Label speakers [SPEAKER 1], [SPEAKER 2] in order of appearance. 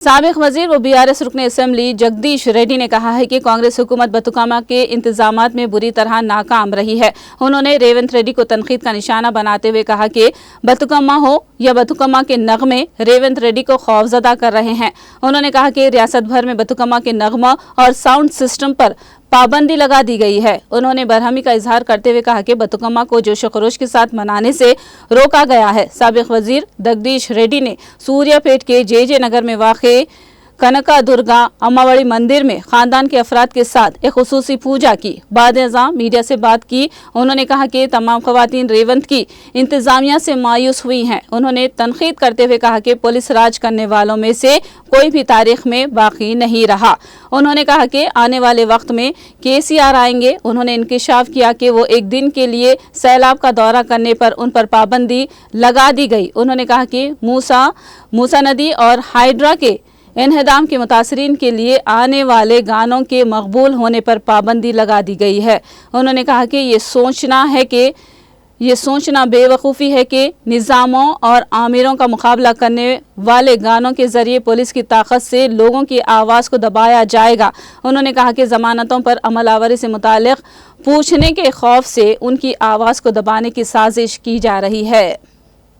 [SPEAKER 1] سابق وزیر و BRS رکن اسمبلی جگدیش ریڈی نے کہا ہے کہ کانگریس حکومت بتوکما کے انتظامات میں بری طرح ناکام رہی ہے۔ انہوں نے ریونت ریڈی کو تنقید کا نشانہ بناتے ہوئے کہا کہ بتوکما ہو یا بتوکما کے نغمے ریونت ریڈی کو خوفزدہ کر رہے ہیں۔ انہوں نے کہا کہ ریاست بھر میں بتوکما کے نغمہ اور ساؤنڈ سسٹم پر پابندی لگا دی گئی ہے۔ انہوں نے برہمی کا اظہار کرتے ہوئے کہا کہ بتوکما کو جوش و خروش کے ساتھ منانے سے روکا گیا ہے۔ سابق وزیر جگدیش ریڈی نے سوریا پیٹ کے JJ نگر میں واقع کنکا درگا اماوڑی مندر میں خاندان کے افراد کے ساتھ ایک خصوصی پوجا کی۔ بعد ازاں میڈیا سے بات کی۔ انہوں نے کہا کہ تمام خواتین ریونت کی انتظامیہ سے مایوس ہوئی ہیں۔ انہوں نے تنقید کرتے ہوئے کہا کہ پولیس راج کرنے والوں میں سے کوئی بھی تاریخ میں باقی نہیں رہا۔ انہوں نے کہا کہ آنے والے وقت میں KCR آئیں گے۔ انہوں نے انکشاف کیا کہ وہ ایک دن کے لیے سیلاب کا دورہ کرنے پر ان پر پابندی لگا دی گئی۔ انہوں نے کہا کہ موسا ندی اور ہائیڈرا کے انہدام کے متاثرین کے لیے آنے والے گانوں کے مقبول ہونے پر پابندی لگا دی گئی ہے۔ انہوں نے کہا کہ یہ سوچنا بے وقوفی ہے کہ نظاموں اور آمیروں کا مقابلہ کرنے والے گانوں کے ذریعے پولیس کی طاقت سے لوگوں کی آواز کو دبایا جائے گا۔ انہوں نے کہا کہ ضمانتوں پر عمل آوری سے متعلق پوچھنے کے خوف سے ان کی آواز کو دبانے کی سازش کی جا رہی ہے۔